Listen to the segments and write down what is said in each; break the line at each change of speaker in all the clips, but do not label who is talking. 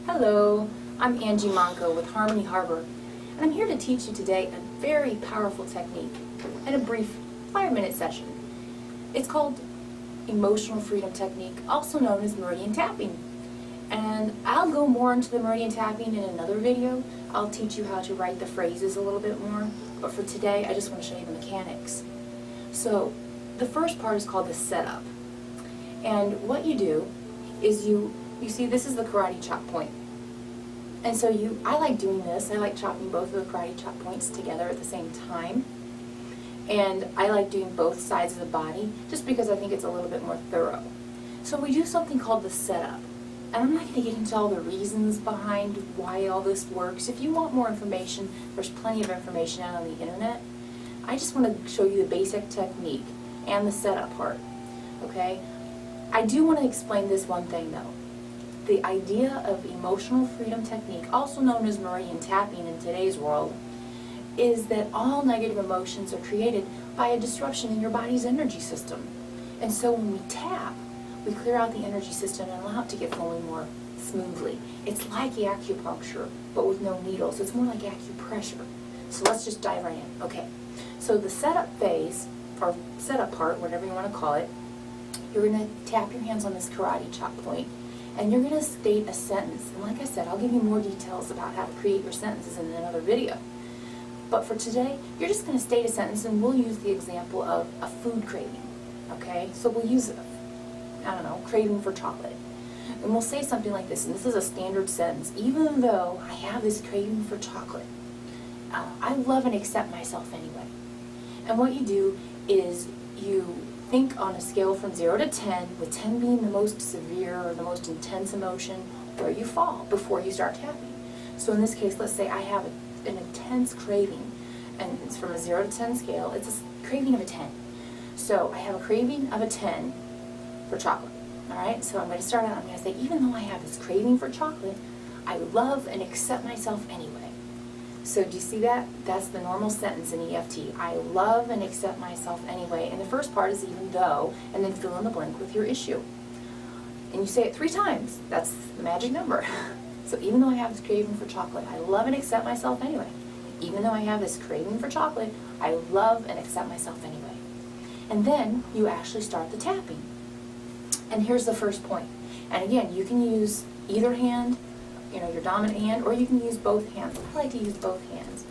Hello, I'm Angie Monco with Harmony Harbor, and I'm here to teach you today a very powerful technique in a brief 5-minute session. It's called Emotional Freedom Technique, also known as meridian tapping. And I'll go more into the meridian tapping in another video. I'll teach you how to write the phrases a little bit more, but for today I just want to show you the mechanics. So the first part is called the setup. And what you do is you see this is the karate chop point. And so I like doing this. I like chopping both of the karate chop points together at the same time. And I like doing both sides of the body just because I think it's a little bit more thorough. So we do something called the setup. And I'm not going to get into all the reasons behind why all this works. If you want more information, there's plenty of information out on the internet. I just want to show you the basic technique and the setup part. Okay? I do want to explain this one thing though. The idea of emotional freedom technique, also known as meridian tapping in today's world, is that all negative emotions are created by a disruption in your body's energy system. And so when we tap, we clear out the energy system and allow it to get flowing more smoothly. It's like acupuncture, but with no needles. It's more like acupressure. So let's just dive right in. Okay, so the setup phase, or setup part, whatever you want to call it, you're going to tap your hands on this karate chop point, and you're going to state a sentence. And like I said, I'll give you more details about how to create your sentences in another video. But for today, you're just going to state a sentence, and we'll use the example of a food craving. Okay, so we'll use I don't know, craving for chocolate. And we'll say something like this, and this is a standard sentence. Even though I have this craving for chocolate, I love and accept myself anyway. And what you do is you think on a scale from 0 to 10, with 10 being the most severe or the most intense emotion, where you fall before you start tapping. So in this case, let's say I have an intense craving, and it's from a 0 to 10 scale. It's a craving of a 10. So I have a craving of a 10 for chocolate. Alright, so I'm going to start out, I'm going to say, even though I have this craving for chocolate, I love and accept myself anyway. So do you see that? That's the normal sentence in EFT. I love and accept myself anyway. And the first part is even though, and then fill in the blank with your issue. And you say it 3 times. That's the magic number. So even though I have this craving for chocolate, I love and accept myself anyway. Even though I have this craving for chocolate, I love and accept myself anyway. And then you actually start the tapping. And here's the first point. And again, you can use either hand, your dominant hand, or you can use both hands. I like to use both hands.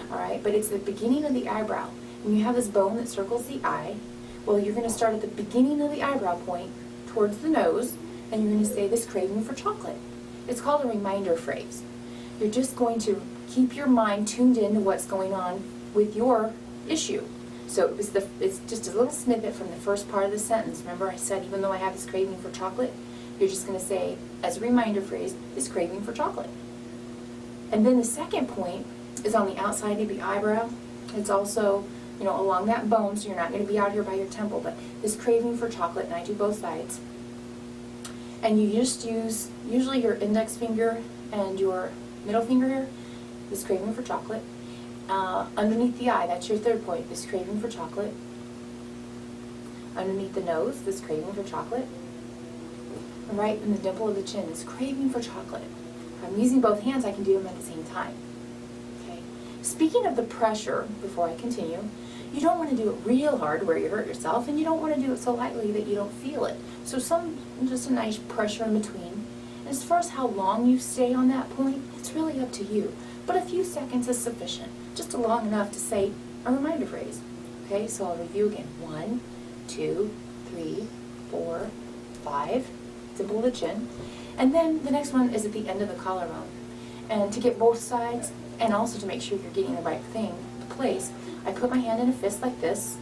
Alright, but it's the beginning of the eyebrow. And you have this bone that circles the eye. Well, you're going to start at the beginning of the eyebrow point towards the nose, and you're going to say this craving for chocolate. It's called a reminder phrase. You're just going to keep your mind tuned in to what's going on with your issue. So it's just a little snippet from the first part of the sentence. Remember I said even though I have this craving for chocolate, you're just going to say, as a reminder phrase, this craving for chocolate. And then the second point is on the outside of the eyebrow. It's also, along that bone, so you're not going to be out here by your temple, but this craving for chocolate, and I do both sides. And you just use, usually your index finger and your middle finger here, this craving for chocolate. Underneath the eye, that's your third point, this craving for chocolate. Underneath the nose, this craving for chocolate. And right in the dimple of the chin, this craving for chocolate. If I'm using both hands, I can do them at the same time. Okay. Speaking of the pressure, before I continue, you don't want to do it real hard where you hurt yourself, and you don't want to do it so lightly that you don't feel it. So just a nice pressure in between. And as far as how long you stay on that point, it's really up to you. But a few seconds is sufficient, just long enough to say a reminder phrase. Okay, so I'll review again. 1, 2, 3, 4, 5, dimple of the chin. And then the next one is at the end of the collarbone. And to get both sides, and also to make sure you're getting the right place, I put my hand in a fist like this,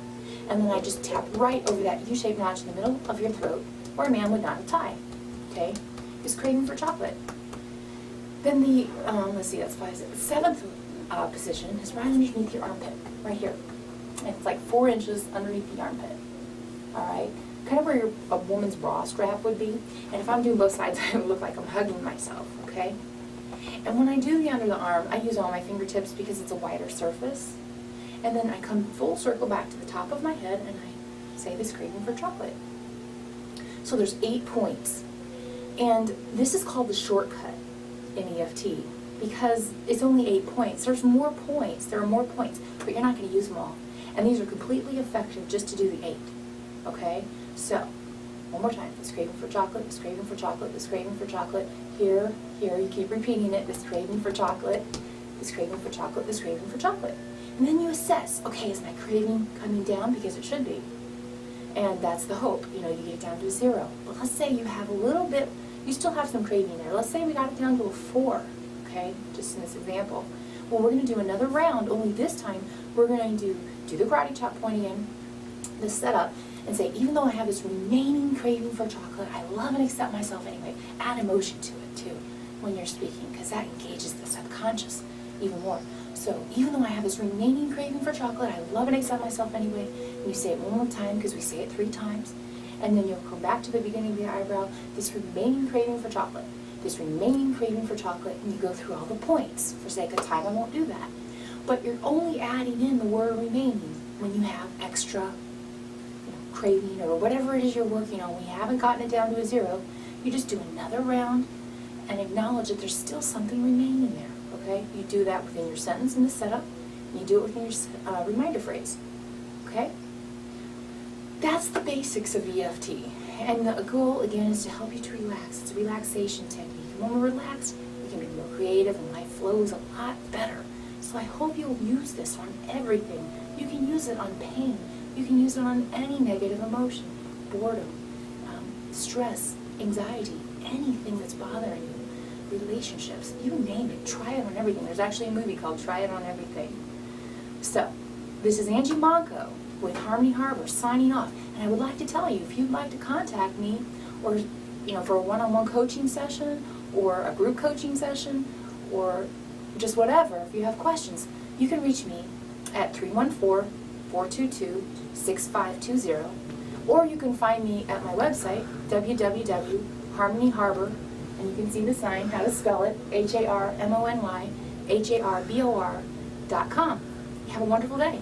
and then I just tap right over that U-shaped notch in the middle of your throat, where a man would not tie. Okay, is craving for chocolate. Then the, let's see, that's 5, 7th position is right underneath your armpit, right here. And it's like 4 inches underneath the armpit. Alright? Kind of where a woman's bra strap would be. And if I'm doing both sides, I would look like I'm hugging myself, okay? And when I do the under the arm, I use all my fingertips because it's a wider surface. And then I come full circle back to the top of my head and I say this craving for chocolate. So there's 8 points. And this is called the shortcut in EFT because it's only 8 points. There's more points. There are more points, but you're not going to use them all. And these are completely effective just to do the 8. Okay? So, one more time. This craving for chocolate, this craving for chocolate, this craving for chocolate. Here, you keep repeating it. This craving for chocolate, this craving for chocolate, this craving for chocolate. And then you assess, okay, is my craving coming down? Because it should be. And that's the hope. You know, you get it down to a 0. But let's say you have a little bit, you still have some craving there. Let's say we got it down to a 4, okay, just in this example. Well, we're going to do another round, only this time we're going to do the karate chop point again, the setup, and say, even though I have this remaining craving for chocolate, I love and accept myself anyway. Add emotion to it, too, when you're speaking, because that engages the subconscious even more. So, even though I have this remaining craving for chocolate, I love and accept myself anyway. And you say it one more time, because we say it 3 times. And then you'll go back to the beginning of the eyebrow, this remaining craving for chocolate, this remaining craving for chocolate, and you go through all the points. For sake of time, I won't do that. But you're only adding in the word remaining when you have extra craving or whatever it is you're working on. When you haven't gotten it down to a 0, you just do another round and acknowledge that there's still something remaining there. Okay? You do that within your sentence in the setup, and you do it within your reminder phrase. Okay? That's the basics of EFT. And the goal, again, is to help you to relax. It's a relaxation technique. And when we're relaxed, we can be more creative and life flows a lot better. So I hope you'll use this on everything. You can use it on pain. You can use it on any negative emotion, boredom, stress, anxiety, anything that's bothering you, relationships, you name it. Try it on everything. There's actually a movie called Try It on Everything. So, this is Angie Monco with Harmony Harbor signing off. And I would like to tell you, if you'd like to contact me, or for a one-on-one coaching session, or a group coaching session, or just whatever, if you have questions, you can reach me at 314-422-6520, or you can find me at my website, www.harmonyharbor, and you can see the sign, how to spell it, HARMONYHARBOR.com. Have a wonderful day.